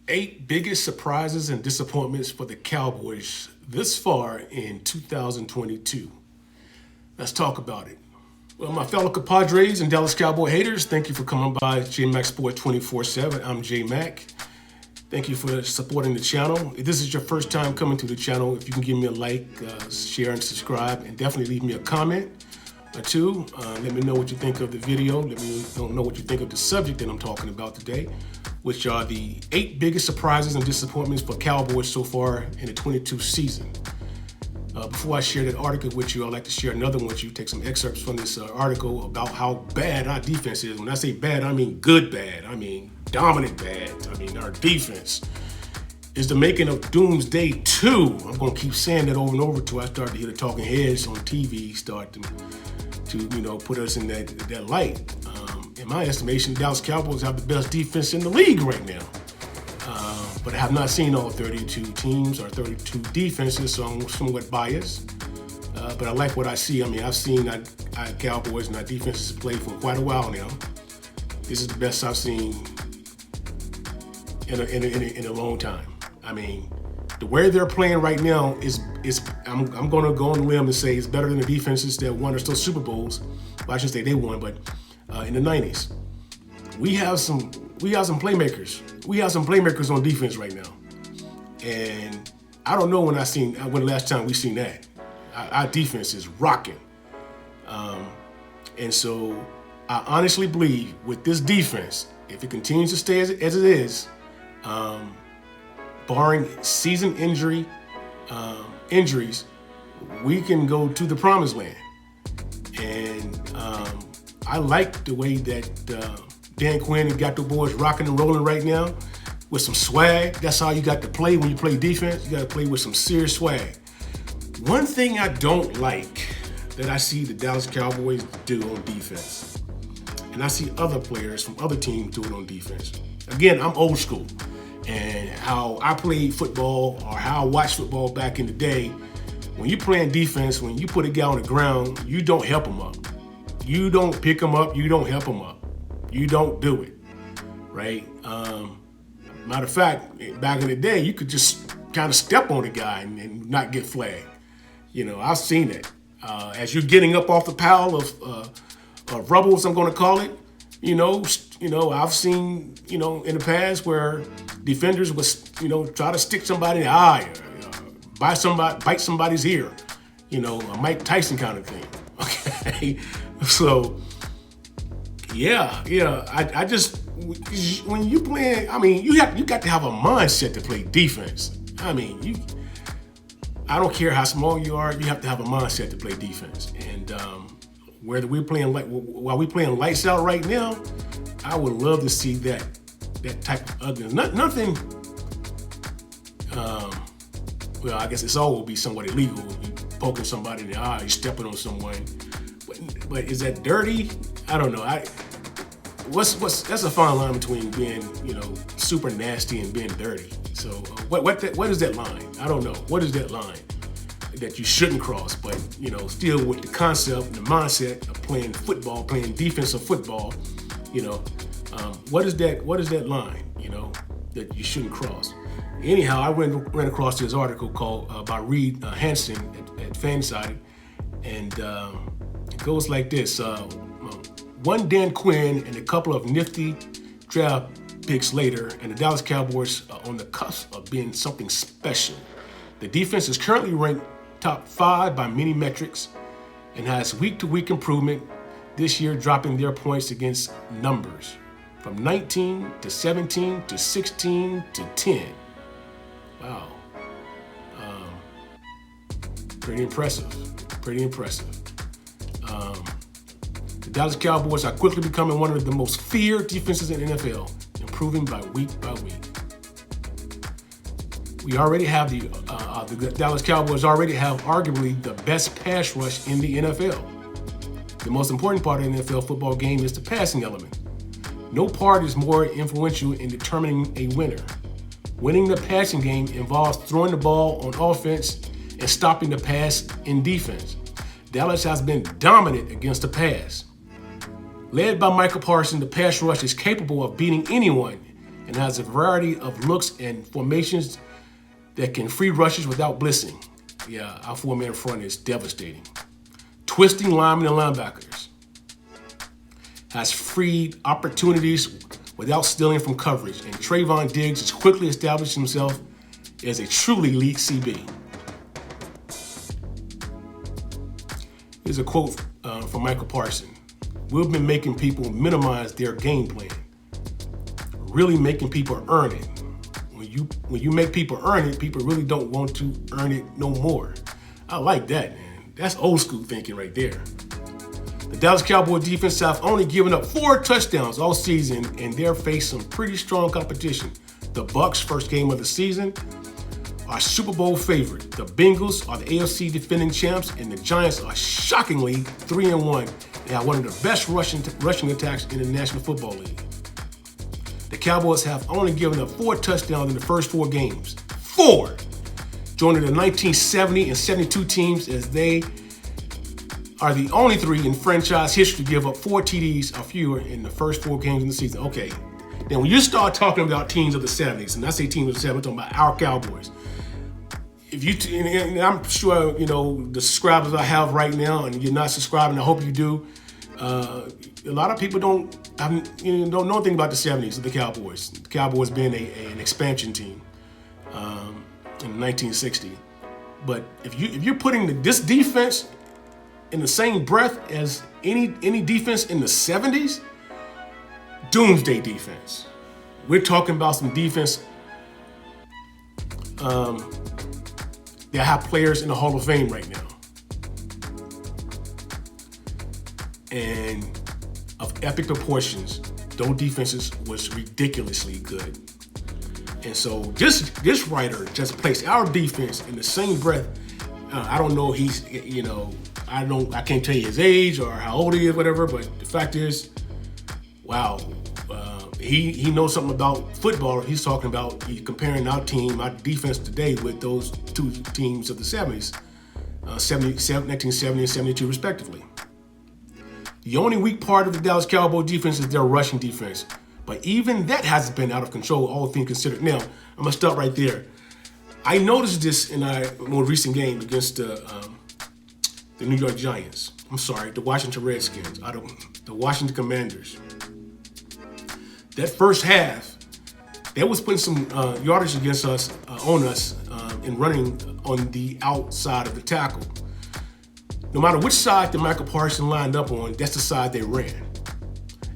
8 biggest surprises and disappointments for the Cowboys this far in 2022. Let's talk about it. Well, my fellow compadres and Dallas Cowboy haters, thank you for coming by JMacSports247. I'm JMac. Thank you for supporting the channel. If this is your first time coming to the channel, if you can give me a like, share, and subscribe, and definitely leave me a comment or two. Let me know what you think of the video. Let me know what you think of the subject that I'm talking about today, which are the 8 biggest surprises and disappointments for Cowboys so far in the 22 season. Before I share that article with you, I'd like to share another one with you. Take some excerpts from this article about how bad our defense is. When I say bad, I mean good bad. I mean dominant bad. I mean our defense is the making of Doomsday 2. I'm going to keep saying that over and over till I start to hear the talking heads on TV start to put us in that light. In my estimation, Dallas Cowboys have the best defense in the league right now. But I have not seen all 32 teams or 32 defenses, so I'm somewhat biased. But I like what I see. I mean, I've seen our Cowboys and our defenses play for quite a while now. This is the best I've seen in a long time. I mean, the way they're playing right now is I'm going to go on a limb and say it's better than the defenses that won or still Super Bowls. Well, I shouldn't say they won, but in the 90s. We have some playmakers. We have some playmakers on defense right now. And I don't know when the last time we seen that. Our defense is rocking. And so I honestly believe with this defense, if it continues to stay as it is, barring season injuries, we can go to the promised land. And I like the way that Dan Quinn got the boys rocking and rolling right now with some swag. That's how you got to play when you play defense. You got to play with some serious swag. One thing I don't like that I see the Dallas Cowboys do on defense, and I see other players from other teams do it on defense. Again, I'm old school, and how I played football or how I watched football back in the day, when you're playing defense, when you put a guy on the ground, you don't help him up. You don't pick him up. You don't help him up. You don't do it, right? Matter of fact, back in the day, you could just kind of step on a guy and not get flagged. I've seen it. As you're getting up off the pile of rubbles, I'm going to call it. I've seen, in the past where defenders was, try to stick somebody in the eye, or bite somebody's ear, a Mike Tyson kind of thing. Okay, so. Yeah. I just when you play, I mean, you got to have a mindset to play defense. I mean, I don't care how small you are, you have to have a mindset to play defense. And while we're playing lights out right now, I would love to see that type of ugliness. Nothing. Well, I guess it's all will be somewhat illegal. You poking somebody in the eye, you stepping on someone. But is that dirty? I don't know. That's a fine line between being, super nasty and being dirty. So what is that line? I don't know. What is that line that you shouldn't cross? But still with the concept and the mindset of playing football, playing defensive football, what is that line? That you shouldn't cross. Anyhow, I ran across this article called by Reed Hansen at Fanside, and it goes like this. One Dan Quinn and a couple of nifty draft picks later, and the Dallas Cowboys are on the cusp of being something special. The defense is currently ranked top 5 by many metrics and has week-to-week improvement this year, dropping their points against numbers from 19 to 17 to 16 to 10. Wow. Pretty impressive. The Dallas Cowboys are quickly becoming one of the most feared defenses in the NFL, improving by week. We already have the Dallas Cowboys already have arguably the best pass rush in the NFL. The most important part of the NFL football game is the passing element. No part is more influential in determining a winner. Winning the passing game involves throwing the ball on offense and stopping the pass in defense. Dallas has been dominant against the pass. Led by Michael Parsons, the pass rush is capable of beating anyone and has a variety of looks and formations that can free rushers without blitzing. Yeah, our four-man front is devastating. Twisting linemen and linebackers. Has freed opportunities without stealing from coverage, and Trayvon Diggs has quickly established himself as a truly elite CB. Here's a quote from Michael Parsons. We've been making people minimize their game plan, really making people earn it. When you make people earn it, people really don't want to earn it no more. I like that, man. That's old school thinking right there. The Dallas Cowboys defense have only given up 4 touchdowns all season, and they're facing some pretty strong competition. The Bucs, first game of the season, are Super Bowl favorite. The Bengals are the AFC defending champs, and the Giants are shockingly 3-1. They have one of the best rushing attacks in the National Football League. The Cowboys have only given up 4 touchdowns in the first 4 games. 4! Joining the 1970 and 72 teams, as they are the only 3 in franchise history to give up 4 TDs or fewer in the first 4 games in the season. Okay, then when you start talking about teams of the 70s, and I say teams of the 70s, I'm talking about our Cowboys. If you, and I'm sure, the subscribers I have right now, and you're not subscribing, I hope you do. A lot of people don't know anything about the 70s of the Cowboys. The Cowboys being an expansion team in 1960. But if you're putting this defense in the same breath as any defense in the 70s, doomsday defense. We're talking about some defense that have players in the Hall of Fame right now. And of epic proportions, those defenses was ridiculously good. And so this writer just placed our defense in the same breath. I don't know I can't tell you his age or how old he is, whatever, but the fact is, wow, he knows something about football. He's talking about comparing our defense today with those 2 teams of the 70s, 1970 and 72 respectively. The only weak part of the Dallas Cowboys defense is their rushing defense. But even that hasn't been out of control, all things considered. Now, I'm going to stop right there. I noticed this in our more recent game against the New York Giants. The Washington Redskins, the Washington Commanders. That first half, they was putting some yardage against us, on us, in running on the outside of the tackle. No matter which side that Michael Parsons lined up on, that's the side they ran.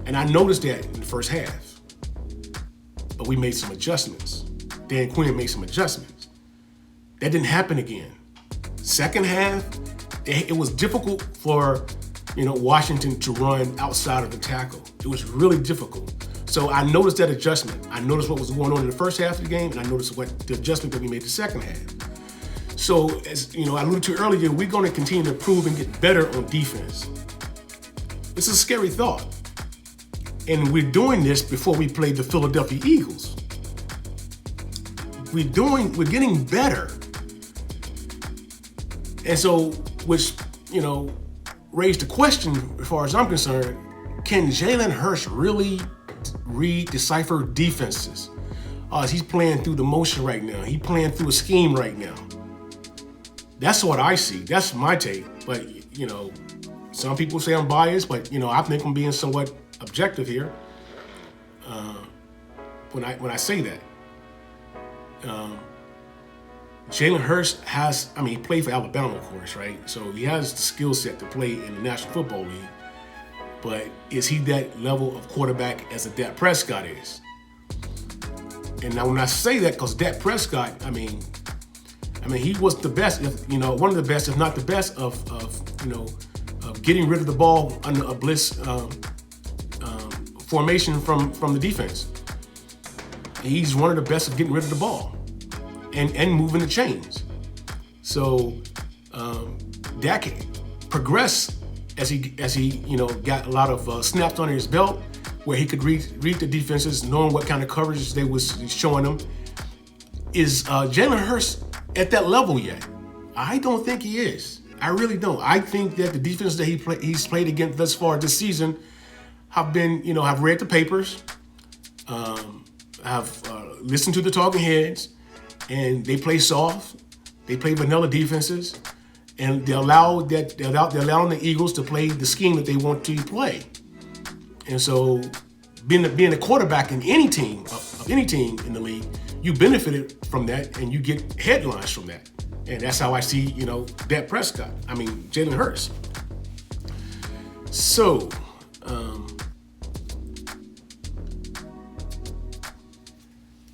And I noticed that in the first half. But we made some adjustments. Dan Quinn made some adjustments. That didn't happen again. Second half, it was difficult for Washington to run outside of the tackle. It was really difficult. So I noticed that adjustment. I noticed what was going on in the first half of the game, and I noticed what the adjustment that we made the second half. So as I alluded to earlier, we're going to continue to improve and get better on defense. It's a scary thought. And we're doing this before we play the Philadelphia Eagles. We're getting better. And so, which, raised the question, as far as I'm concerned, can Jalen Hurts really decipher defenses? He's playing through the motion right now. He's playing through a scheme right now. That's what I see. That's my take. But, some people say I'm biased, but, I think I'm being somewhat objective here when I say that. Jalen Hurts he played for Alabama, of course, right? So he has the skill set to play in the National Football League. But is he that level of quarterback as a Dak Prescott is? And now when I say that, because Dak Prescott, he was the best, one of the best, if not the best, of getting rid of the ball under a blitz formation from the defense. He's one of the best at getting rid of the ball and moving the chains. So Dak progressed as he got a lot of snaps under his belt, where he could read the defenses, knowing what kind of coverage they was showing him. Is Jalen Hurts at that level yet? I don't think he is. I really don't. I think that the defense that he's played against thus far this season have read the papers. listened to the talking heads, and they play soft. They play vanilla defenses, and they're allowing the Eagles to play the scheme that they want to play. And so, being a quarterback in any team of any team in the league, you benefited from that, and you get headlines from that. And that's how I see, Jalen Hurts. So,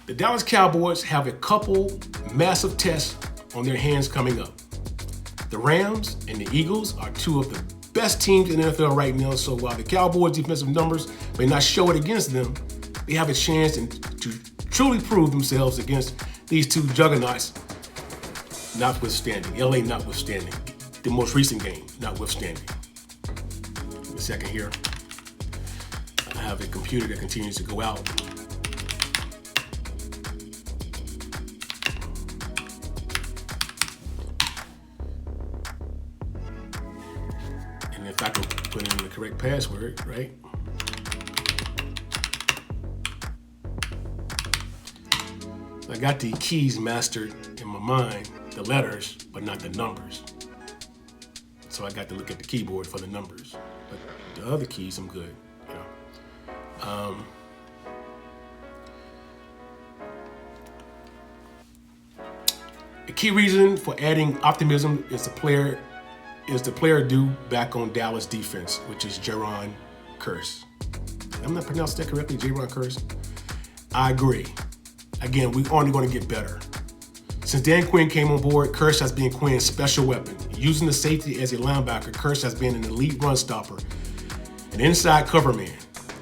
the Dallas Cowboys have a couple massive tests on their hands coming up. The Rams and the Eagles are two of the best teams in the NFL right now, so while the Cowboys' defensive numbers may not show it against them, they have a chance to truly prove themselves against these two juggernauts, notwithstanding, LA notwithstanding, the most recent game notwithstanding. Give me a second here. I have a computer that continues to go out. If I can put in the correct password, right? I got the keys mastered in my mind, the letters, but not the numbers. So I got to look at the keyboard for the numbers. But the other keys, I'm good. The key reason for adding optimism is the player due back on Dallas defense, which is Jaron Kearse. I'm not pronouncing that correctly, Jaron Kearse. I agree. Again, we're only going to get better. Since Dan Quinn came on board, Kearse has been Quinn's special weapon. Using the safety as a linebacker, Kearse has been an elite run stopper, an inside cover man.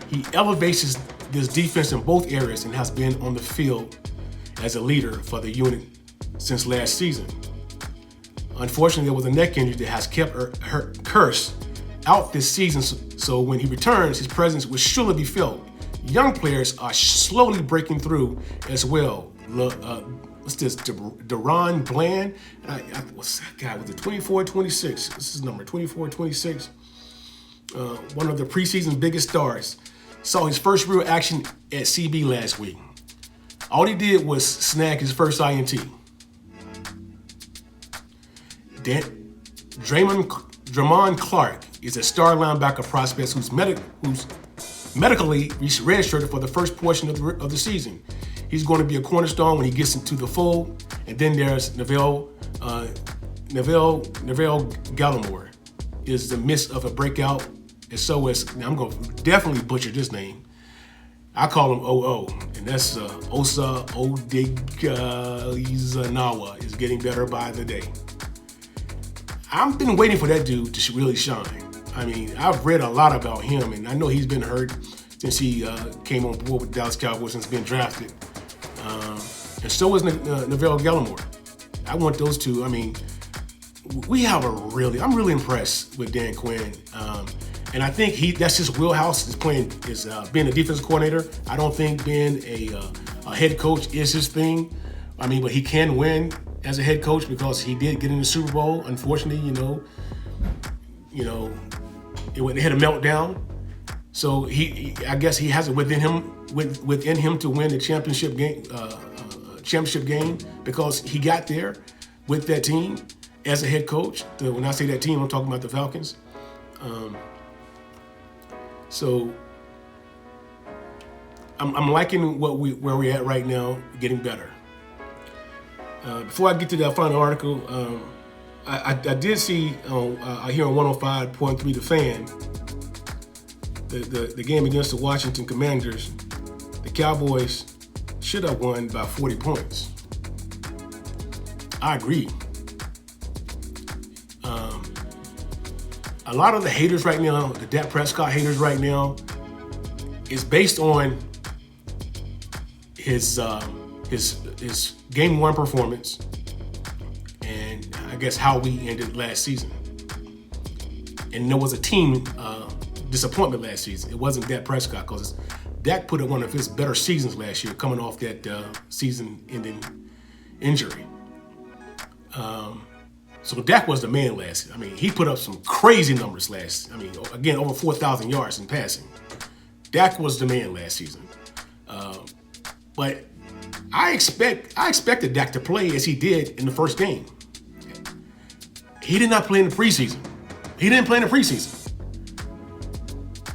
He elevates this defense in both areas and has been on the field as a leader for the unit since last season. Unfortunately, there was a neck injury that has kept Kearse out this season, so when he returns, his presence will surely be felt. Young players are slowly breaking through as well. What's this? Deron Bland? What's that guy with the 24-26? This is number 24-26. One of the preseason's biggest stars. Saw his first real action at CB last week. All he did was snag his first INT. Dramon Clark is a star linebacker prospect who's medically redshirted for the first portion of the season. He's going to be a cornerstone when he gets into the fold. And then there's Neville Gallimore is the midst of a breakout. And so is, now I'm going to definitely butcher this name. I call him OO, and that's Osa Odigizanawa is getting better by the day. I've been waiting for that dude to really shine. I mean, I've read a lot about him, and I know he's been hurt since he came on board with Dallas Cowboys since being drafted. And so is Neville Gallimore. I want those two. I mean, I'm really impressed with Dan Quinn. And I think that's his wheelhouse is being a defensive coordinator. I don't think being a head coach is his thing. I mean, but he can win as a head coach because he did get in the Super Bowl. Unfortunately, it had a meltdown. So I guess he has it within him to win the championship game because he got there with that team as a head coach. When I say that team, I'm talking about the Falcons. So I'm liking where we're at right now, getting better. Before I get to that final article, I did see here on 105.3 The Fan, the game against the Washington Commanders, the Cowboys should have won by 40 points. I agree. A lot of the haters right now, the Dak Prescott haters right now, is based on his game one performance and I guess how we ended last season. And there was a team disappointment last season. It wasn't Dak Prescott because Dak put up one of his better seasons last year coming off that season-ending injury. So Dak was the man last year. I mean, he put up some crazy numbers again, over 4,000 yards in passing. Dak was the man last season. But I expected Dak to play as he did in the first game. He did not play in the preseason. He didn't play in the preseason.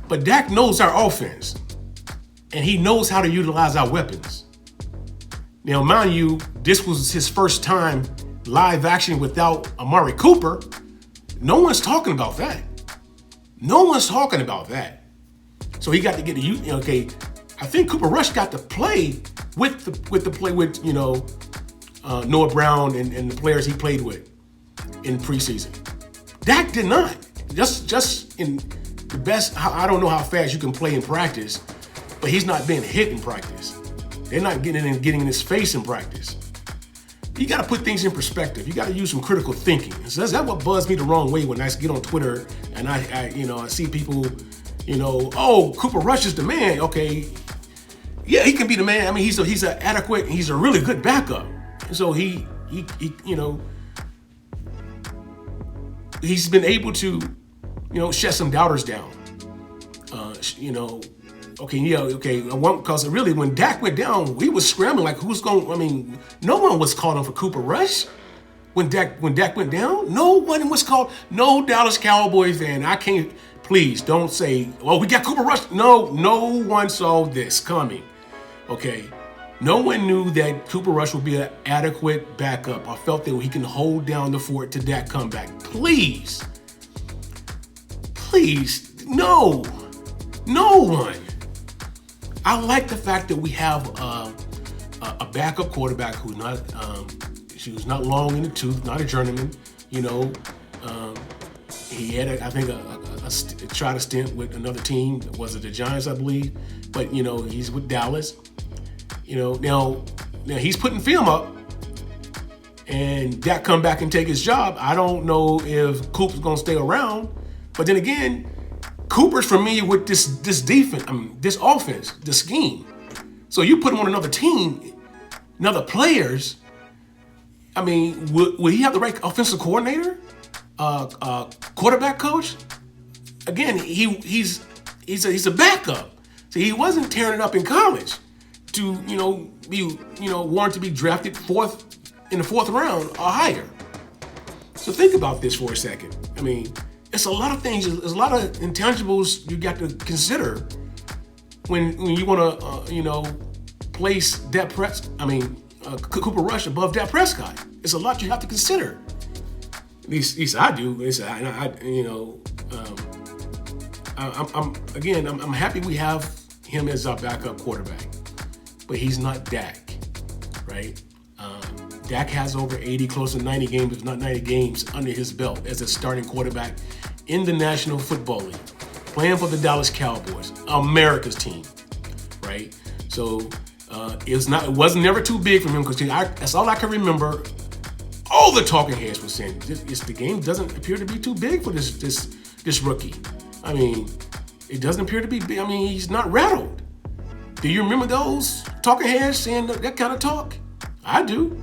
But Dak knows our offense, and he knows how to utilize our weapons. Now, mind you, this was his first time live action without Amari Cooper. No one's talking about that. No one's talking about that. So he got to get the okay. I think Cooper Rush got to play with Noah Brown and the players he played with in preseason. Dak did not. Just in the best. I don't know how fast you can play in practice, but he's not being hit in practice. They're not getting in his face in practice. You got to put things in perspective. You got to use some critical thinking. So that's what buzzed me the wrong way when I get on Twitter and I see people, oh, Cooper Rush is the man. Okay, yeah, he can be the man. I mean, he's a really good backup. So he's been able to, shut some doubters down. Because really when Dak went down, we was scrambling like no one was calling for Cooper Rush. When Dak went down, no one was called. No Dallas Cowboy fan. I can't, please don't say, oh, we got Cooper Rush. No one saw this coming. Okay. No one knew that Cooper Rush would be an adequate backup. I felt that he can hold down the fort to Dak comeback. Please, no one. I like the fact that we have a backup quarterback who's not long in the tooth, not a journeyman. He had, tried a stint with another team. Was it the Giants, I believe? But he's with Dallas. Now he's putting film up, and Dak come back and take his job. I don't know if Cooper's gonna stay around, but then again, Cooper's familiar with this defense, this offense, the scheme. So you put him on another team, another players. Will he have the right offensive coordinator, quarterback coach? Again, he's a backup. So he wasn't tearing it up in college to be warranted to be drafted in the fourth round or higher. So think about this for a second. It's a lot of things. There's a lot of intangibles you got to consider when you want to place Cooper Rush above Dak Prescott. It's a lot you have to consider. At least I do. I'm happy we have him as our backup quarterback, but he's not Dak, right? Dak has over 80, close to 90 games, if not 90 games, under his belt as a starting quarterback in the National Football League, playing for the Dallas Cowboys, America's team, right? So it wasn't never too big for him because that's all I can remember. All the talking heads were saying the game doesn't appear to be too big for this rookie. It doesn't appear to be big. He's not rattled. Do you remember those talking heads saying that kind of talk? I do.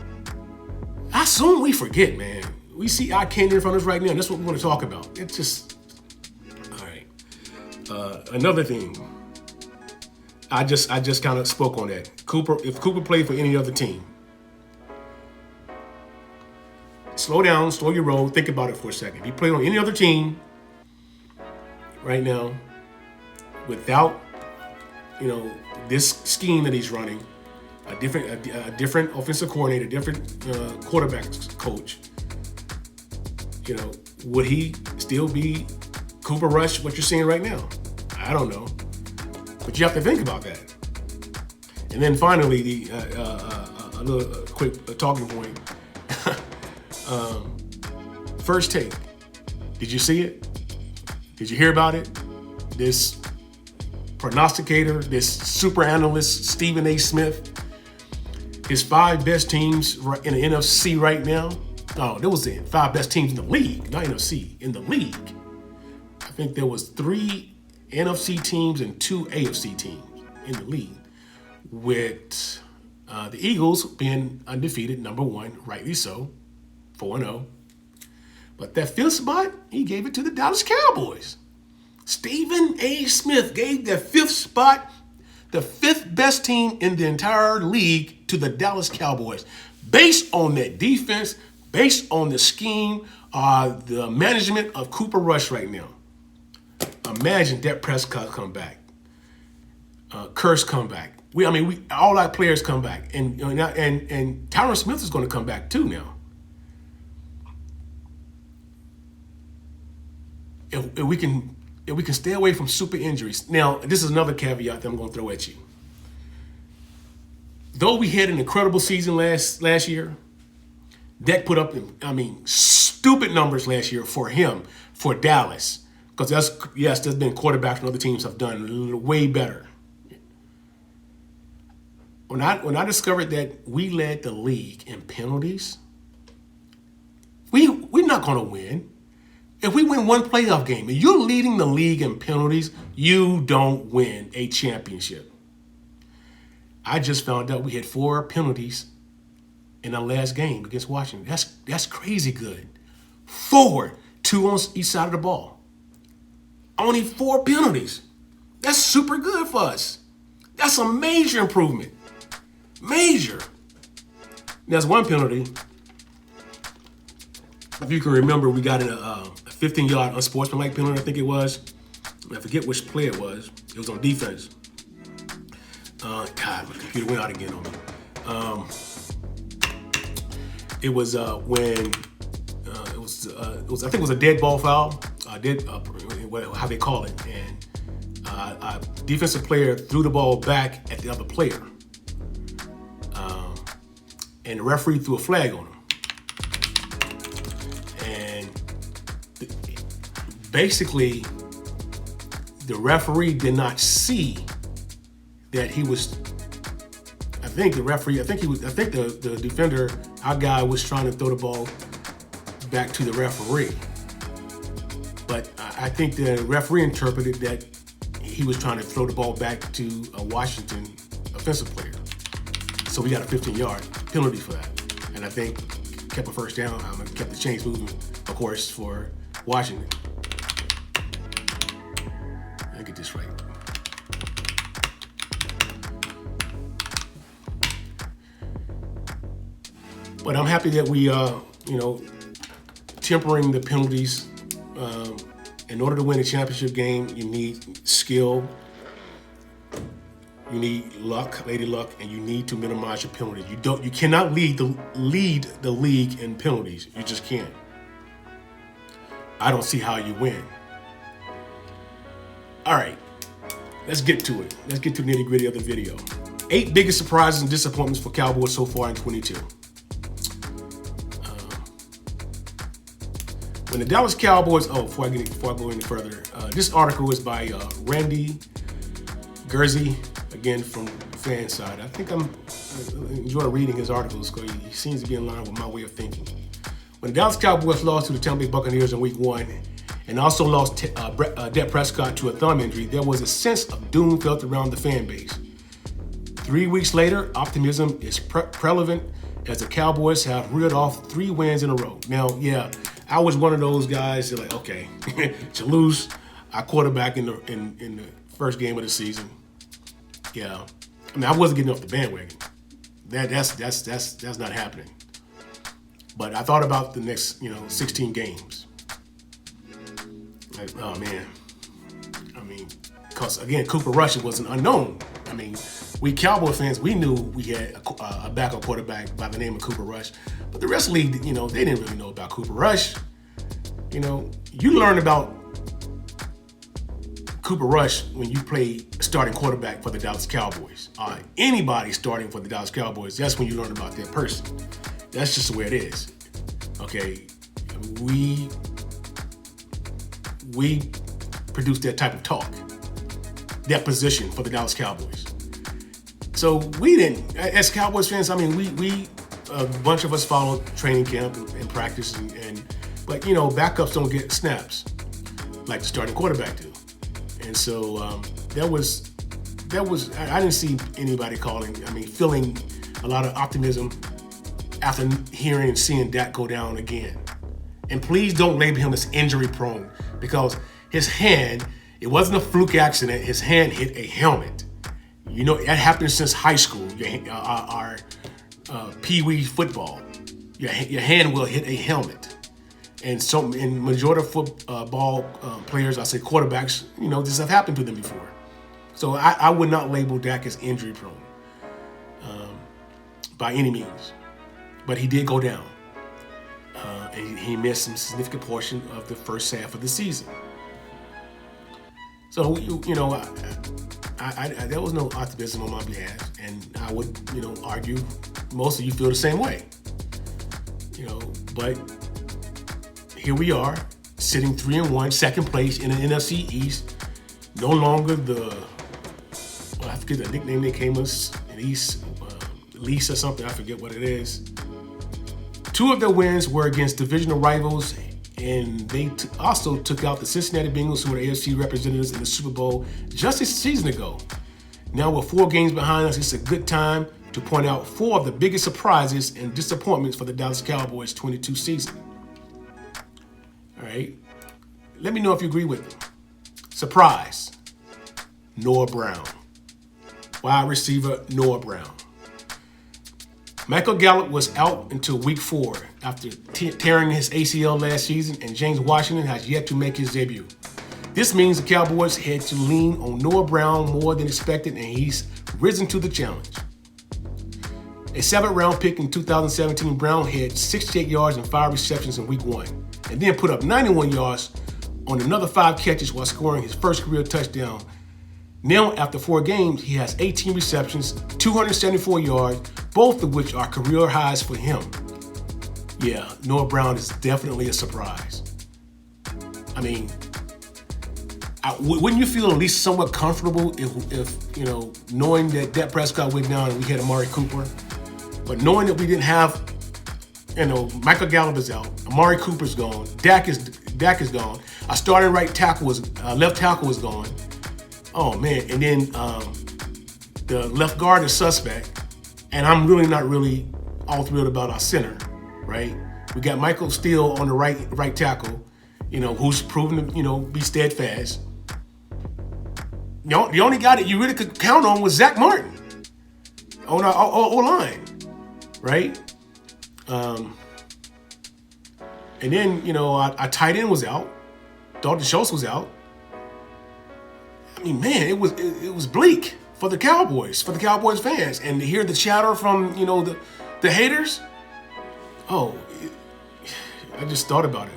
I assume we forget, man. We see eye candy in front of us right now, and that's what we want to talk about. It's just, all right. Another thing, I just kind of spoke on that. If Cooper played for any other team, slow down, slow your roll, think about it for a second. If he played on any other team right now, without, this scheme that he's running, a different offensive coordinator, different quarterback coach, would he still be Cooper Rush, what you're seeing right now? I don't know. But you have to think about that. And then finally, a little quick talking point. First take. Did you see it? Did you hear about it? This prognosticator, this super analyst, Stephen A. Smith, his 5 best teams in the NFC right now. Oh, there was the 5 best teams in the league, not NFC, in the league. I think there was 3 NFC teams and 2 AFC teams in the league, with the Eagles being undefeated, number 1, rightly so, 4-0. But that 5th spot, he gave it to the Dallas Cowboys. Stephen A. Smith gave that 5th spot the 5th best team in the entire league to the Dallas Cowboys. Based on that defense, based on the scheme, the management of Cooper Rush right now. Imagine Dak Prescott come back. Curse come back. All our players come back. And Tyron Smith is going to come back too now. If we can stay away from super injuries. Now, this is another caveat that I'm going to throw at you. Though we had an incredible season last year, Dak put up, stupid numbers last year for him, for Dallas. Because there's been quarterbacks and other teams have done way better. When I discovered that we led the league in penalties, we're not going to win. If we win one playoff game and you're leading the league in penalties, you don't win a championship. I just found out we had 4 penalties in our last game against Washington. That's crazy good. 4, 2 on each side of the ball. Only 4 penalties. That's super good for us. That's a major improvement. Major. There's one penalty. If you can remember, we got a 15-yard unsportsmanlike penalty, I think it was. I forget which play it was. It was on defense. God, my computer went out again on me. It was when it was I think it was a dead ball foul. How they call it, and a defensive player threw the ball back at the other player, and the referee threw a flag on him. Basically, the referee did not see that he was. I think the defender, our guy, was trying to throw the ball back to the referee. But I think the referee interpreted that he was trying to throw the ball back to a Washington offensive player. So we got a 15-yard penalty for that. And I think kept a first down, kept the chains moving, of course, for Washington. Let me get this right. But I'm happy that we, tempering the penalties. In order to win a championship game, you need skill, you need luck, lady luck, and you need to minimize your penalties. You cannot lead the league in penalties. You just can't. I don't see how you win. All right, let's get to it. Let's get to the nitty-gritty of the video. 8 biggest surprises and disappointments for Cowboys so far in 22. When the Dallas Cowboys, before I go any further, this article is by Randy Gersey, again from the fan side. I think I'm enjoying reading his articles because he seems to be in line with my way of thinking. When the Dallas Cowboys lost to the Tampa Bay Buccaneers in Week 1 and also lost Dak Prescott to a thumb injury, there was a sense of doom felt around the fan base. 3 weeks later, optimism is prevalent as the Cowboys have reeled off 3 wins in a row. Now, yeah, I was one of those guys that like, okay, to lose our quarterback in the first game of the season. Yeah, I wasn't getting off the bandwagon. That's not happening. But I thought about the next 16 games. Like, oh man, because again, Cooper Rush was an unknown. We Cowboy fans, we knew we had a backup quarterback by the name of Cooper Rush, but the rest of the league, they didn't really know about Cooper Rush. You learn about Cooper Rush when you play starting quarterback for the Dallas Cowboys. Anybody starting for the Dallas Cowboys, that's when you learn about that person. That's just the way it is. Okay, we produce that type of talk, that position for the Dallas Cowboys. So we didn't, as Cowboys fans, we a bunch of us followed training camp and practice, but backups don't get snaps like the starting quarterback do. And so that was I didn't see anybody feeling a lot of optimism after hearing and seeing Dak go down again. And please don't label him as injury prone, because his hand, it wasn't a fluke accident, his hand hit a helmet. You know, that happened since high school, our pee-wee football. Your hand will hit a helmet. And so, in majority of football players, I say quarterbacks, you know, this has happened to them before. So I would not label Dak as injury prone by any means. But he did go down. And he missed some significant portion of the first half of the season. So, you know, there was no optimism on my behalf. And I would, you know, argue most of you feel the same way. You know, but here we are, sitting 3-1, second place in the NFC East. No longer I forget the nickname they came us, Lisa something, I forget what it is. 2 of their wins were against divisional rivals, and they also took out the Cincinnati Bengals, who were the AFC representatives in the Super Bowl just a season ago. Now with 4 games behind us, it's a good time to point out 4 of the biggest surprises and disappointments for the Dallas Cowboys 22 season. All right, let me know if you agree with them. Surprise, Noah Brown. Wide receiver, Noah Brown. Michael Gallup was out until week 4 after tearing his ACL last season, and James Washington has yet to make his debut. This means the Cowboys had to lean on Noah Brown more than expected, and he's risen to the challenge. A 7th-round pick in 2017, Brown had 68 yards and 5 receptions in week 1, and then put up 91 yards on another 5 catches while scoring his first career touchdown. Now, after 4 games, he has 18 receptions, 274 yards, both of which are career highs for him. Yeah, Noah Brown is definitely a surprise. I mean, wouldn't you feel at least somewhat comfortable if you know, knowing that Dak Prescott went down and we had Amari Cooper, but knowing that we didn't have, you know, Michael Gallup is out, Amari Cooper's gone, Dak is gone, our starting left tackle was gone. Oh man, and then the left guard is suspect, and I'm really not all thrilled about our center, right? We got Michael Steele on the right tackle, you know, who's proven to, you know, be steadfast. The only guy that you really could count on was Zach Martin on our O-line, right? And then, you know, our tight end was out. Dalton Schultz was out. I mean, man, it was bleak for the Cowboys fans. And to hear the chatter from, you know, the haters, I just thought about it.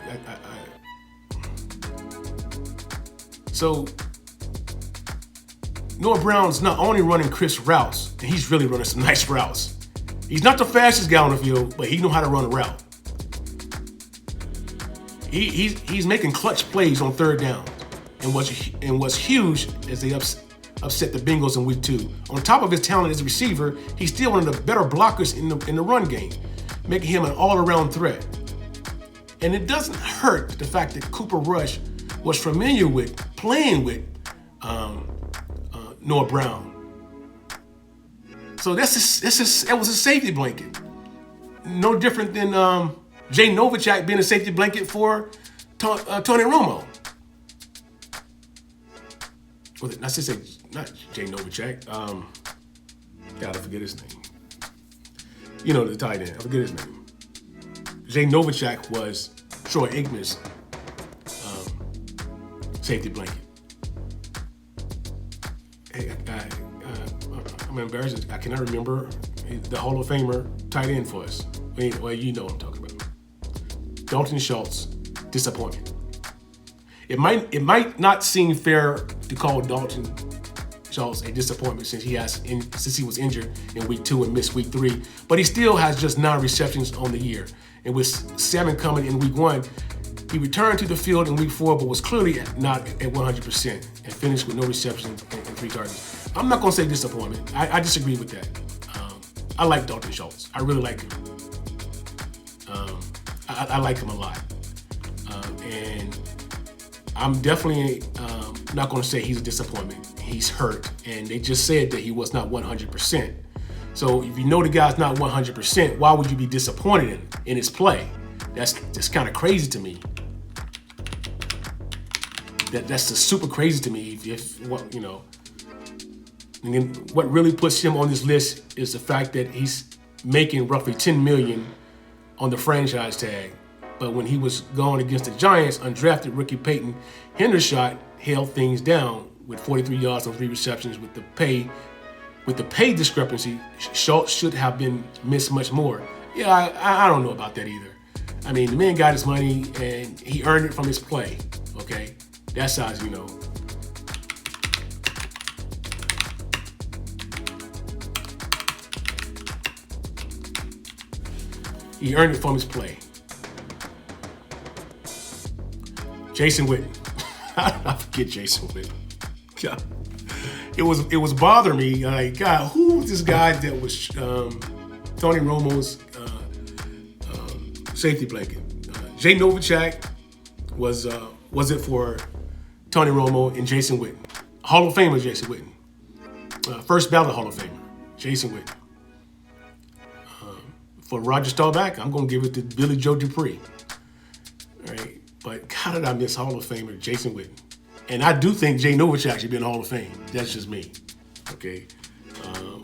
So Noah Brown's not only running crisp routes, and he's really running some nice routes. He's not the fastest guy on the field, but he knows how to run a route. He's making clutch plays on 3rd down. And what's huge is they upset the Bengals in week 2. On top of his talent as a receiver, he's still one of the better blockers in the run game, making him an all-around threat. And it doesn't hurt the fact that Cooper Rush was familiar with playing with Noah Brown. So it was a safety blanket. No different than Jay Novacek being a safety blanket for Tony Romo. Not Jay Novacek. God, I forget his name. You know, the tight end. I forget his name. Jay Novacek was Troy Aikman's safety blanket. Hey, I'm embarrassed. I cannot remember the Hall of Famer tight end for us. Well, you know what I'm talking about. Dalton Schultz, disappointment. It might not seem fair to call Dalton Schultz a disappointment since he was injured in week 2 and missed week 3, but he still has just 9 receptions on the year. And with 7 coming in week 1, he returned to the field in week 4, but was clearly not at 100% and finished with no receptions and 3 targets. I'm not going to say disappointment. I disagree with that. I like Dalton Schultz. I really like him. I like him a lot. And I'm definitely not going to say he's a disappointment. He's hurt, and they just said that he was not 100%. So if you know the guy's not 100%, why would you be disappointed in his play? That's just kind of crazy to me. That's just super crazy to me. If you know. And then what really puts him on this list is the fact that he's making roughly $10 million on the franchise tag. But when he was going against the Giants, undrafted rookie Peyton Hendershot held things down with 43 yards on 3 receptions. With the pay discrepancy, Schultz should have been missed much more. Yeah, I don't know about that either. I mean, the man got his money and he earned it from his play. Okay, that's how you know. He earned it from his play. Jason Witten. I forget Jason Witten. God. It was bothering me. Like, God, who was this guy that was Tony Romo's safety blanket? Jay Novacek was it for Tony Romo and Jason Witten. Hall of Famer Jason Witten. First ballot Hall of Famer, Jason Witten. For Roger Staubach, I'm going to give it to Billy Joe Dupree. All right. But how did I miss Hall of Famer Jason Witten? And I do think Jay Novacek should be in the Hall of Fame. That's just me. Okay.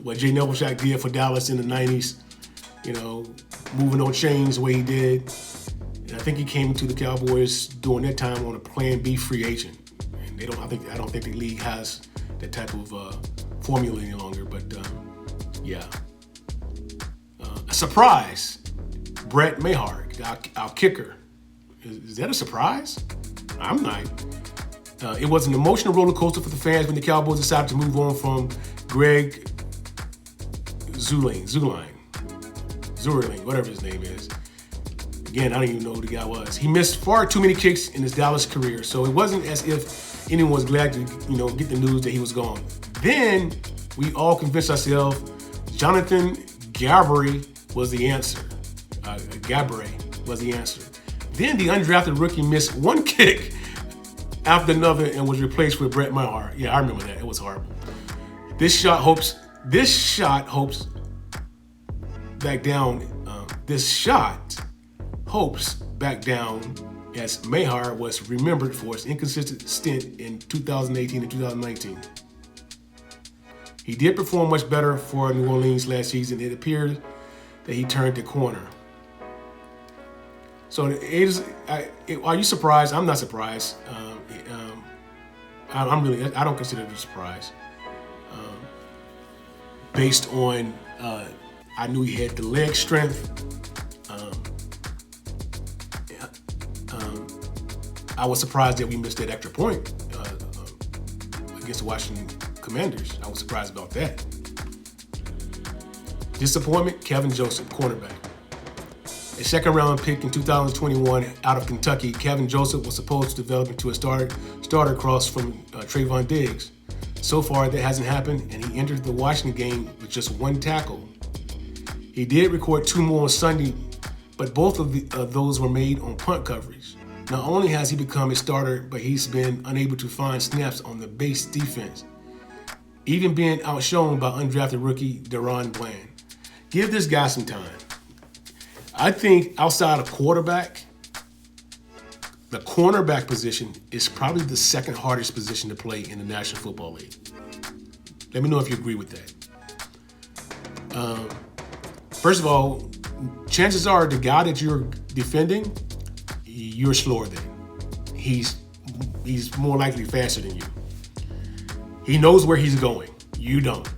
What Jay Novacek did for Dallas in the 90s, you know, moving on chains the way he did. And I think he came to the Cowboys during that time on a Plan B free agent. And I don't think the league has that type of formula any longer. But yeah. A surprise, Brett Maher, our kicker. Is that a surprise? I'm not. It was an emotional roller coaster for the fans when the Cowboys decided to move on from Greg Zuerlein, whatever his name is. Again, I don't even know who the guy was. He missed far too many kicks in his Dallas career, so it wasn't as if anyone was glad to, get the news that he was gone. Then we all convinced ourselves Jonathan Gabbray was the answer. Then the undrafted rookie missed one kick after another and was replaced with Brett Maher. Yeah, I remember that. It was horrible. This shot hopes back down. Back down as Maher was remembered for his inconsistent stint in 2018 and 2019. He did perform much better for New Orleans last season. It appeared that he turned the corner. So are you surprised? I'm not surprised. I don't consider it a surprise. Based on, I knew he had the leg strength. I was surprised that we missed that extra point against the Washington Commanders. I was surprised about that. Disappointment, Kevin Joseph, cornerback. A second-round pick in 2021 out of Kentucky, Kevin Joseph was supposed to develop into a starter across from Trayvon Diggs. So far, that hasn't happened, and he entered the Washington game with just 1 tackle. He did record 2 more on Sunday, but both of those were made on punt coverage. Not only has he become a starter, but he's been unable to find snaps on the base defense, even being outshone by undrafted rookie Deron Bland. Give this guy some time. I think outside of quarterback, the cornerback position is probably the second hardest position to play in the National Football League. Let me know if you agree with that. First of all, chances are the guy that you're defending, you're slower than. He's more likely faster than you. He knows where he's going. You don't.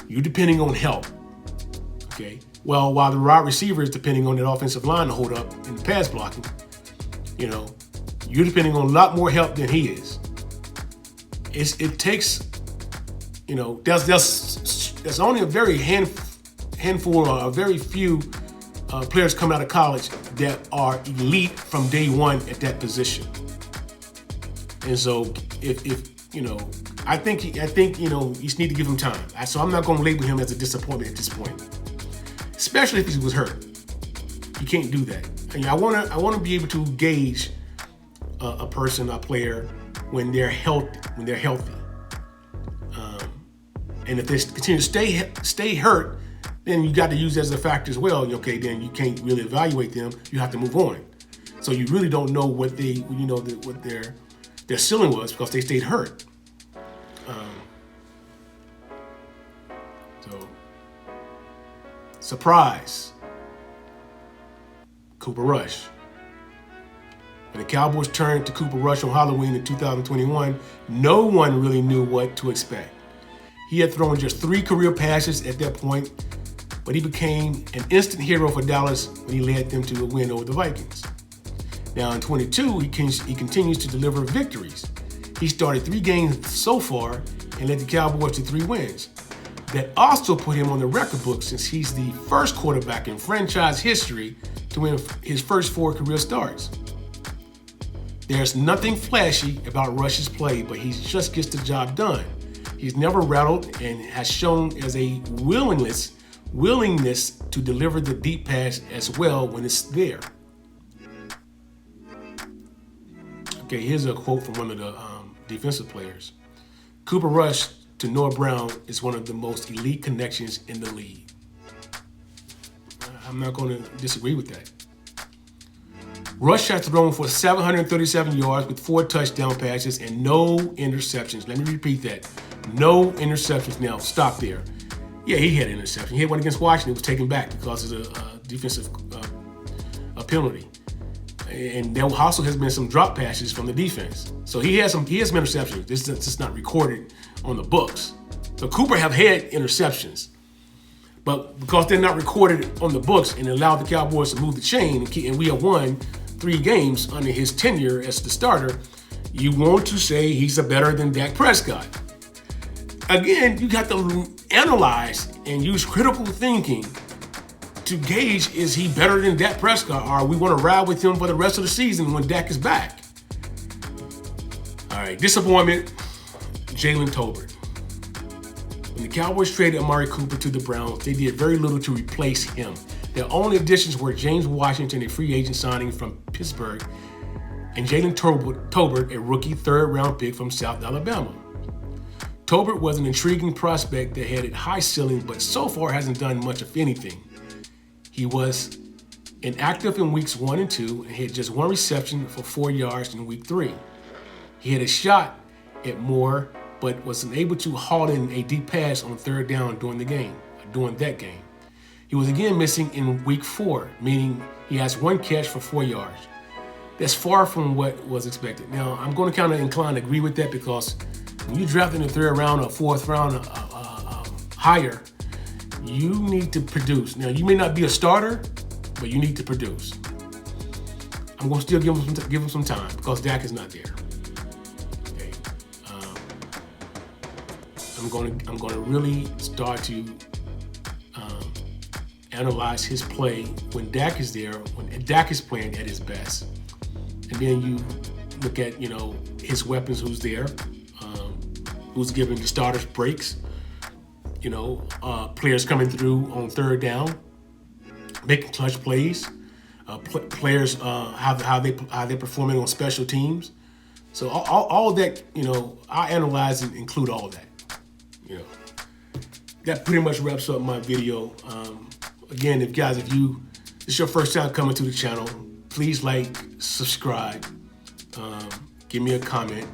You're depending on help. Okay? Well, while the wide receiver is depending on that offensive line to hold up in the pass blocking, you're depending on a lot more help than he is. It takes, there's only a very handful or a very few players coming out of college that are elite from day one at that position. And so I think you just need to give him time. So I'm not going to label him as a disappointment at this point, especially if he was hurt. You can't do that. And I want to be able to gauge a player when they're healthy. And if they continue to stay hurt, then you got to use that as a factor as well. Okay, then you can't really evaluate them. You have to move on. So you really don't know what their ceiling was because they stayed hurt. Surprise. Cooper Rush. When the Cowboys turned to Cooper Rush on Halloween in 2021, no one really knew what to expect. He had thrown just 3 career passes at that point, but he became an instant hero for Dallas when he led them to a win over the Vikings. Now in 22, he continues to deliver victories. He started 3 games so far and led the Cowboys to 3 wins. That also put him on the record book since he's the first quarterback in franchise history to win his first 4 career starts. There's nothing flashy about Rush's play, but he just gets the job done. He's never rattled and has shown as a willingness to deliver the deep pass as well when it's there. Okay, here's a quote from one of the defensive players. Cooper Rush to Noah Brown is one of the most elite connections in the league. I'm not going to disagree with that. Rush has thrown for 737 yards with 4 touchdown passes and no interceptions. Let me repeat that. No interceptions. Now, stop there. Yeah, he had an interception. He had one against Washington. It was taken back because of the defensive penalty. And there also has been some drop passes from the defense. So he has some interceptions. This is just not recorded on the books. So Cooper have had interceptions. But because they're not recorded on the books and allowed the Cowboys to move the chain, and we have won 3 games under his tenure as the starter, you want to say he's better than Dak Prescott. Again, you got to analyze and use critical thinking to gauge, is he better than Dak Prescott, or we want to ride with him for the rest of the season when Dak is back? All right, disappointment, Jalen Tolbert. When the Cowboys traded Amari Cooper to the Browns, they did very little to replace him. Their only additions were James Washington, a free agent signing from Pittsburgh, and Jalen Tolbert, a rookie 3rd-round pick from South Alabama. Tolbert was an intriguing prospect that had a high ceiling, but so far hasn't done much of anything. He was inactive in weeks 1 and 2 and had just 1 reception for 4 yards in week 3. He had a shot at more, but wasn't able to haul in a deep pass on 3rd down during that game. He was again missing in week 4, meaning he has 1 catch for 4 yards. That's far from what was expected. Now, I'm going to kind of incline to agree with that because when you draft in the 3rd round or 4th round higher, you need to produce. Now, you may not be a starter, but you need to produce. I'm going to still give him some time because Dak is not there. Okay. I'm going to really start to analyze his play when Dak is there, when Dak is playing at his best. And then you look at, his weapons, who's there, who's giving the starters breaks, players coming through on 3rd down, making clutch plays, players, how they're performing on special teams. So all that, I analyze and include all of that. That pretty much wraps up my video. Again, if this is your first time coming to the channel, please like, subscribe, give me a comment,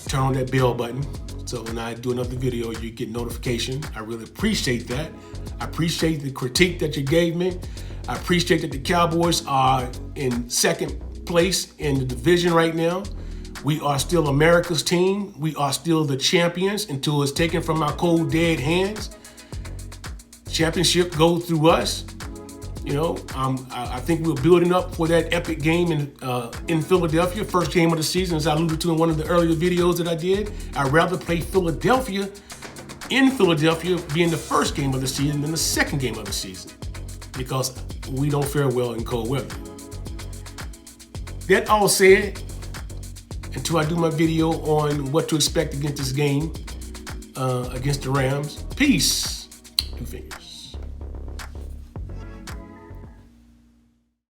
turn on that bell button so when I do another video, you get notification. I really appreciate that. I appreciate the critique that you gave me. I appreciate that the Cowboys are in 2nd place in the division right now. We are still America's team. We are still the champions until it's taken from our cold, dead hands. Championship goes through us. I think we're building up for that epic game in Philadelphia, first game of the season, as I alluded to in one of the earlier videos that I did. I'd rather play Philadelphia in Philadelphia being the first game of the season than the 2nd game of the season because we don't fare well in cold weather. That all said, until I do my video on what to expect against this game against the Rams, peace. 2 fingers.